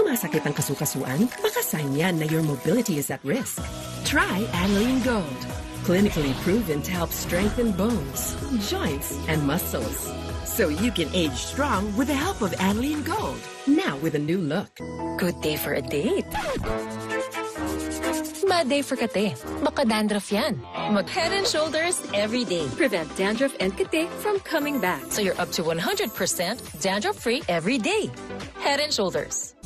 sumasakit ang kasukasuan, baka sign yan na your mobility is at risk. Try Aniline Gold. Clinically proven to help strengthen bones, joints, and muscles. So you can age strong with the help of Aniline Gold. Now with a new look. Good day for a date. Bad day for kate. Baka dandruff yan. Mag Head and Shoulders every day. Prevent dandruff and kate from coming back. So you're up to 100% dandruff-free every day. Head and Shoulders.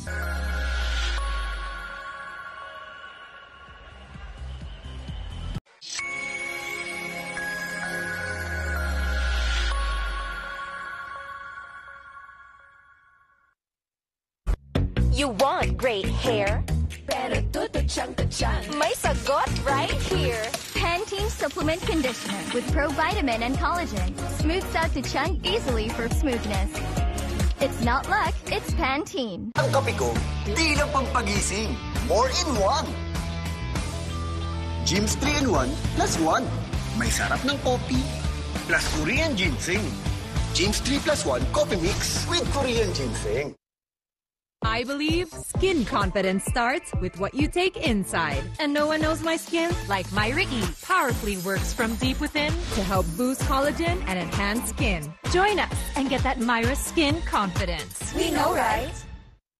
You want great hair? Pero tutuchang-tuchang. May sagot right here. Pantene Supplement Conditioner with Provitamin and Collagen. Smooths out to chunk easily for smoothness. It's not luck, it's Pantene. Ang kape ko, di lang pampagising. More in one. Gyms 3-in-1 plus 1. May sarap ng kopi plus Korean ginseng. Gyms 3 plus 1 coffee mix with Korean ginseng. I believe skin confidence starts with what you take inside. And no one knows my skin like Myra E. Powerfully works from deep within to help boost collagen and enhance skin. Join us and get that Myra skin confidence. We know, right?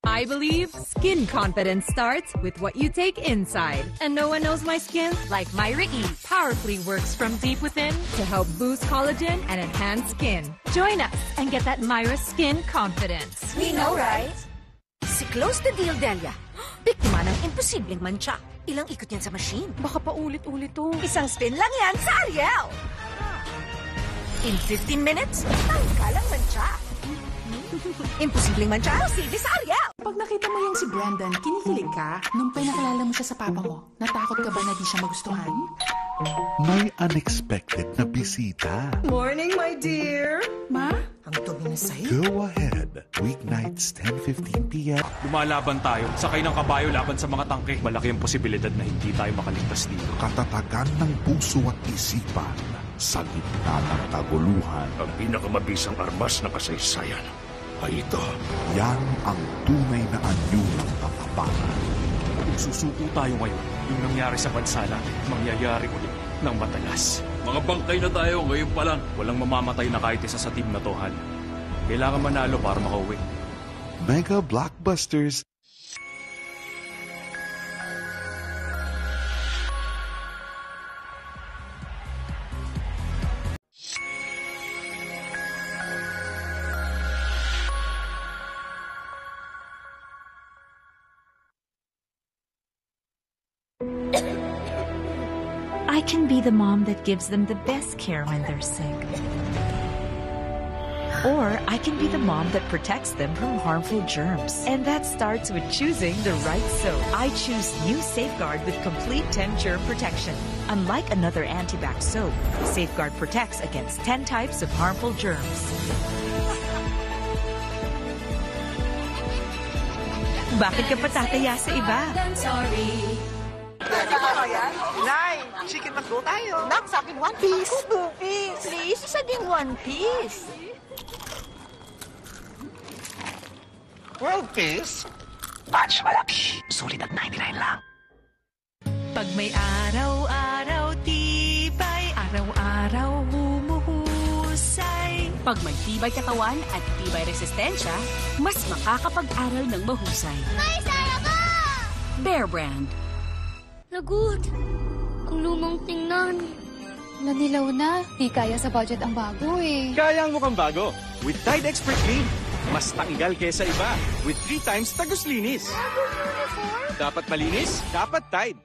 I believe skin confidence starts with what you take inside. And no one knows my skin like Myra E. Powerfully works from deep within to help boost collagen and enhance skin. Join us and get that Myra skin confidence. We know, right? Si Close the Deal, Delia. Biktima ng imposibleng mancha. Ilang ikot yan sa machine. Baka pa ulit-ulit to. Isang spin lang yan sa Ariel. In 15 minutes, tanggal ang mancha. Imposibleng mancha, silbi sa Ariel. Pag nakita mo yung si Brandon, kinikilig ka? Nung pinakilala mo siya sa papa mo, natakot ka ba na di siya magustuhan? May unexpected na bisita. Morning, my dear. Ma? Ang dumi na sa'yo. Go ahead. Weeknights, 10:15 p.m. Lumalaban tayo. Sakay ng kabayo laban sa mga tangke. Malaki ang posibilidad na hindi tayo makaligtas dito. Katatagan ng puso at isipan sa gitna ng kaguluhan. Ang pinakamabisang armas na kasaysayan ay ito. Yan ang tunay na anyo ng katapangan. Kung susuko tayo ngayon, yung nangyari sa bansa natin, mangyayari ulit ng madalas. Mga bangkay na tayo ngayon pa lang. Walang mamamatay na kahit isa sa team na to, Hal. Kailangan manalo para makauwi. Mega Blockbusters. I can be the mom that gives them the best care when they're sick. Or I can be the mom that protects them from harmful germs. And that starts with choosing the right soap. I choose new Safeguard with complete 10 germ protection. Unlike another antibac soap, Safeguard protects against 10 types of harmful germs. Bakit ka patataya sa iba? Nay, chicken McDo tayo. Nak, sa akin 1 piece. 2 piece. Please, isa ding 1 piece. World peace? Batch malaki. Sulit at 99 lang. Pag may araw-araw tibay, araw-araw humuhusay. Pag may tibay katawan at tibay resistensya, mas makakapag-aral ng mahusay. May saya ka! Bear Brand. Lagot. Ang lumang tingnan. Nanilaw na. Di kaya sa budget ang bago eh. Kaya ang mukhang bago. With Tide Expert Clean. Mas tanggal kesa iba. With 3 times tagos linis. Dapat malinis, dapat Tide.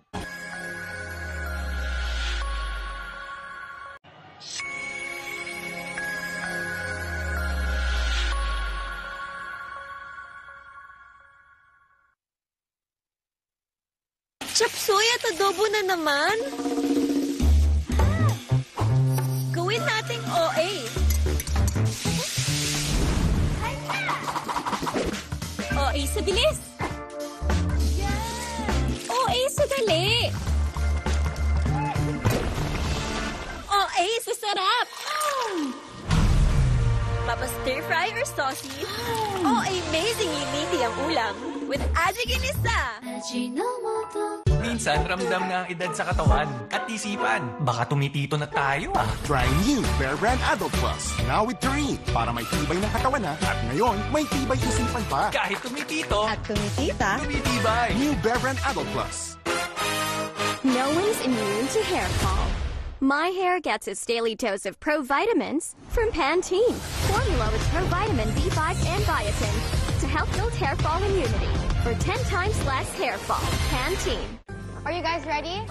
Chapsoy at adobo na naman. Gawin nating OA. OA sa bilis. OA sa dali. OA sa sarap. stir-fry or saucy, o amazingly meaty ang ulam with Ajiginisa. Minsan, ramdam na ang edad sa katawan at isipan. Baka tumitito na tayo Try new Bear Brand Adult Plus. Now with Taurine. Para may tibay ng katawan na. At ngayon, may tibay isipan pa. Kahit tumitito At tumitita, tumitibay. New Bear Brand Adult Plus. No one's immune to hair fall. My hair gets its daily dose of provitamins from Pantene. Formula with provitamin B5 and biotin to help build hair fall immunity for 10 times less hair fall. Pantene. Are you guys ready?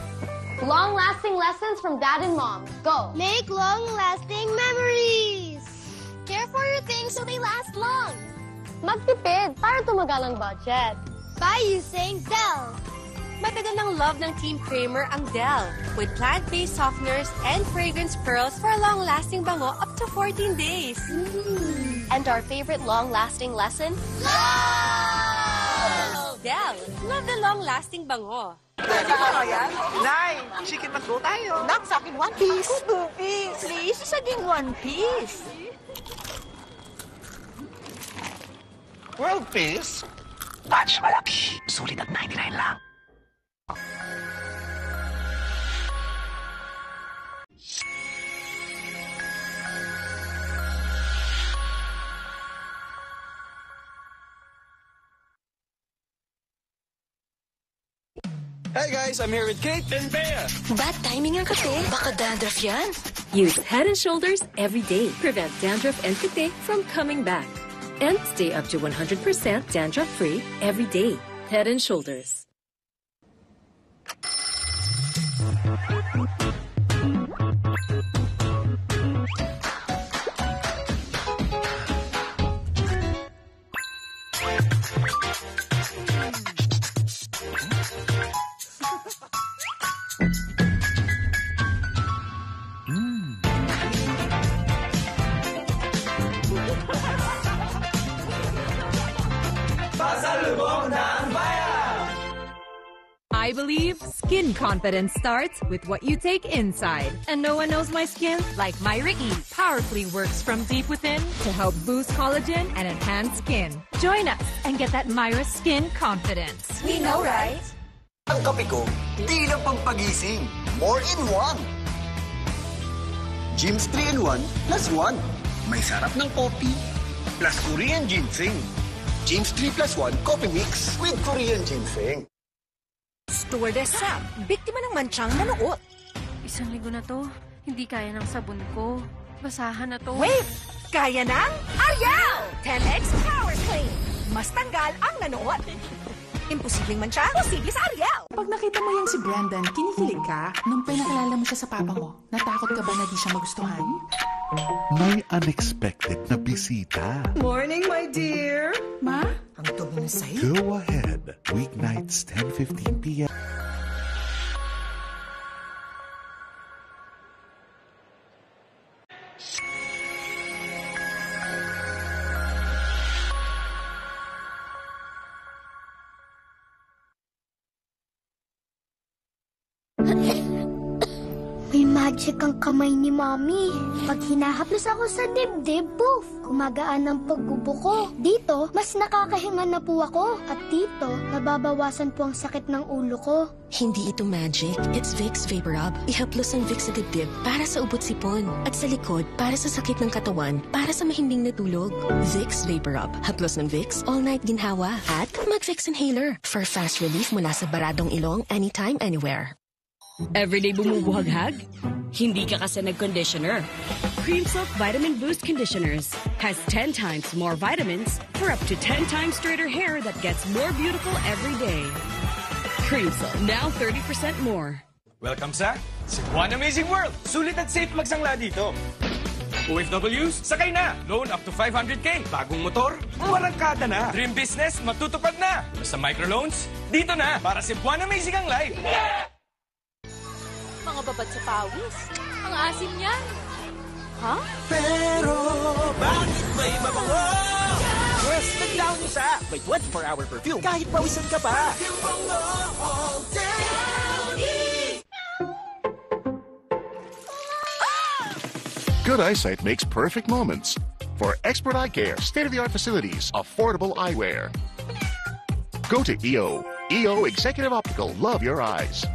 Long-lasting lessons from Dad and Mom. Go! Make long-lasting memories! Care for your things so they last long. Magtipid para tumagal ang budget. By using Dell. Matagal ng love ng Team Kramer ang Dell with plant-based softeners and fragrance pearls for a long-lasting bango up to 14 days. And our favorite long-lasting lesson? Love! Dell, love the long-lasting bango. Nay, chicken patlo tayo. Nak, sa akin one piece. Ako, 2 piece. Please, isaging 1 piece. World Peace? Batch malaki. Sulit at 99 lang. Hey guys, I'm here with Kate and Bea. Bad timing ang kate. Baka dandruff yan. Use Head & Shoulders every day. Prevent dandruff and kate from coming back. And stay up to 100% dandruff-free every day. Head & Shoulders. I believe skin confidence starts with what you take inside. And no one knows my skin like Myra E. Powerfully works from deep within to help boost collagen and enhance skin. Join us and get that Myra skin confidence. We know, right? Ang kape ko, di lang pampagising. More in one. Jim's 3-in-1 plus 1. May sarap ng coffee plus Korean ginseng. Jim's 3+1 coffee mix with Korean ginseng. Stewardess Sam, biktima ng mansyang nanuot. Isang linggo na to, hindi kaya ng sabon ko. Basahan na to. Wait! Kaya ng Ariel! 10X Power Clean. Mas tanggal ang nanuot. Imposibleng mansya, posible sa Ariel. Pag nakita mo yan si Brandon, kinikilig ka? Nung pinakilala mo siya sa papa mo, natakot ka ba na di siya magustuhan? May unexpected na bisita. Morning, my dear. Ma? Ang tubo na sa'yo. Go ahead. Weeknights, 10:15 p.m. May magic ang kamay ni Mommy. Pag hinahaplos ako sa dibdib, poof, gumagaan ang pagbubuko. Dito, mas nakakahinga na po ako. At dito, nababawasan po ang sakit ng ulo ko. Hindi ito magic. It's Vicks Vapor Rub. Ihaplos ang Vicks sa dibdib para sa ubot sipon. At sa likod, para sa sakit ng katawan, para sa mahimbing na tulog. Vicks Vapor Rub. Haplos ng Vicks, all-night ginhawa. At mag-Vicks Inhaler for fast relief mula sa baradong ilong anytime, anywhere. Everyday bumubuhaghag? Hindi ka kasi nag-conditioner. Cream Silk Vitamin Boost Conditioners has 10 times more vitamins for up to 10 times straighter hair that gets more beautiful every day. Cream Silk, now 30% more. Welcome sa Cebuan Amazing World! Sulit at safe magsangla dito. OFWs, sakay na! Loan up to 500k. Bagong motor, warangkada na. Dream business, matutupad na. Basta microloans, dito na. Para Cebuan Amazing ang life. Yeah! Mga babad sa pawis. Ang asim niyan. Ha? Pero, bakit may mabango? Yes, nag-down isa. May 24-hour perfume kahit pawisan ka pa. Good eyesight makes perfect moments. For expert eye care, state-of-the-art facilities, affordable eyewear. Go to EO. EO Executive Optical. Love your eyes.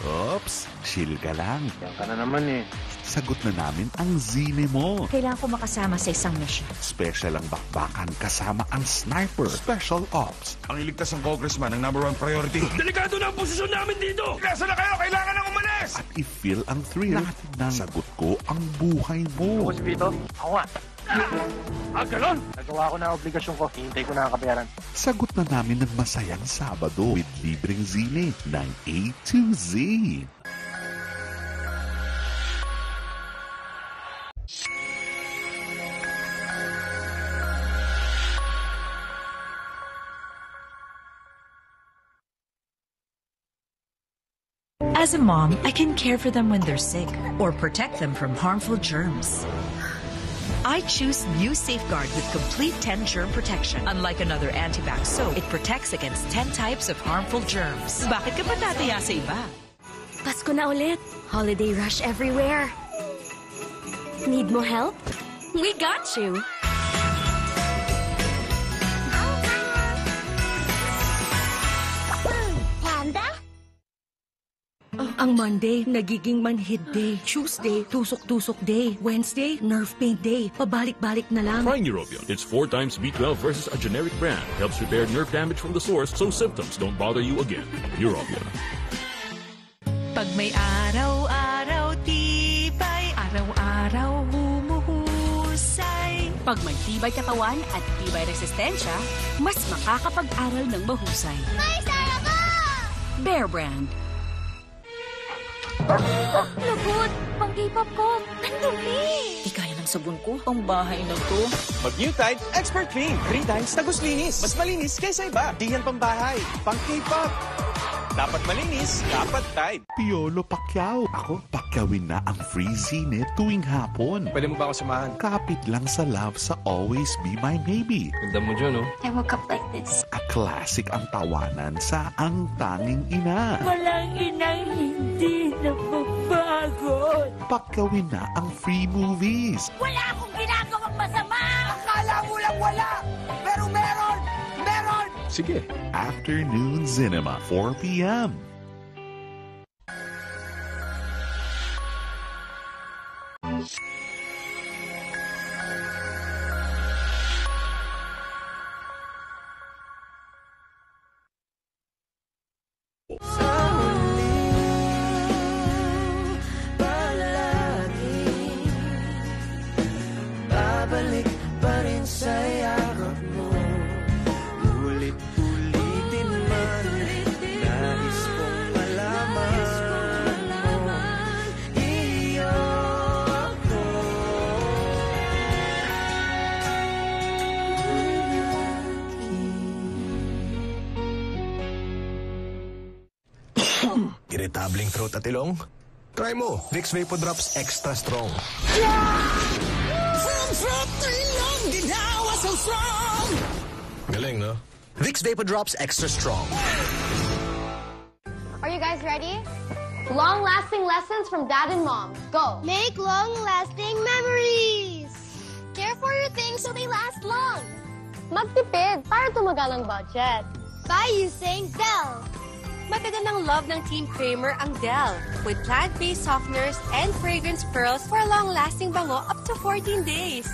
Oops, chill ka lang. Yan ka na naman eh. Sagot na namin ang zine mo. Kailangan ko makasama sa isang mission. Special ang bakbakan kasama ang sniper. Special Ops. Ang iligtas ng congressman ang #1 priority. Delikado na ang posisyon namin dito! Nasa na kayo? Kailangan nang umalis! At i-feel ang thrill ng sagot ko ang buhay mo. Ako si Vito. Ako nga. Ganon? Nagawa ko na ang obligasyon ko. Hihintay ko na ang kabayaran. Sagot na namin ng masayang Sabado with libreng zine ng A to Z. As a mom, I can care for them when they're sick or protect them from harmful germs. I choose new Safeguard with complete 10 germ protection. Unlike another antibac soap, it protects against 10 types of harmful germs. Bakit ka pa tataya sa iba? Pasko na ulit. Holiday rush everywhere. Need mo help? We got you. Panda? Ang Monday, nagiging manhid day. Tuesday, tusok-tusok day. Wednesday, nerve pain day. Pabalik-balik na lang. Try Neurobion. It's 4 times B12 versus a generic brand. Helps repair nerve damage from the source so symptoms don't bother you again. Neurobion. Pag may araw-araw tibay, araw-araw humuhusay. Pag may tibay katawan at tibay resistensya, mas makakapag-aral ng mahusay. May sarap! Bear Brand. Lagot! Pang K-pop ko! Ang dumi! Di kaya ng sabon ko. Ang bahay na to. Mag-New Tide Expert Clean. 3 times tagos linis. Mas malinis kaysa iba. Di yan pambahay. Pang K-pop. Dapat malinis, dapat Tide. Piolo Pacquiao. Ako, pakyawin na ang free zine tuwing hapon. Pwede mo ba ako samahan? Kapit lang sa love sa Always Be My Maybe. Ganda mo dyan, oh. I woke up like this. A classic ang tawanan sa Ang Tanging Ina. Walang inang hindi napapagod. Pakyawin na ang free movies. Wala akong ginagawang masama! Akala mo lang wala! Pero meron! Meron! Sige, Afternoon Cinema, 4 p.m. Babalik pa rin sa yakap mo. Ulit-ulitin man, nais kong malaman mo. Iyo ako. Irritabling throat at ilong? Try mo, Vicks Vapor Drops Extra Strong. From throat to ilong, ginawa so strong! Galing, no? Vicks Vapor Drops Extra Strong. Are you guys ready? Long-lasting lessons from Dad and Mom. Go! Make long-lasting memories! Care for your things so they last long. Magtipid para tumagal ang budget. By using Dell. Matagal ng love ng Team Kramer ang Dell with plant-based softeners and fragrance pearls for a long-lasting bango up to 14 days.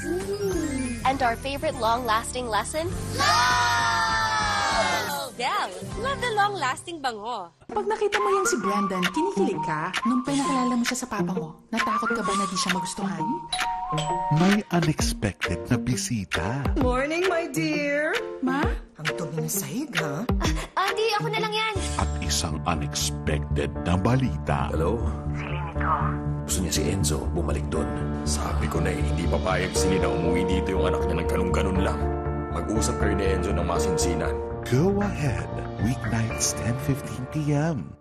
And our favorite long-lasting lesson? Love! Dell, love the long-lasting bango. Pag nakita mo yung si Brandon, kinikilig ka? Nung pinakilala mo siya sa papa mo, natakot ka ba na di siya magustuhan? May unexpected na bisita. Morning, my dear. Ma? Ang dumi ng sahig, ha? Andy, ako na lang yan. At isang unexpected na balita. Hello? Si Linito. Gusto niya si Enzo bumalik doon. Sabi ko na hindi papayag si Lina umuwi dito yung anak niya ng ganun-ganun lang. Mag-usap kayo ni Enzo ng masinsinan. Go ahead. Weeknights 10:15 p.m.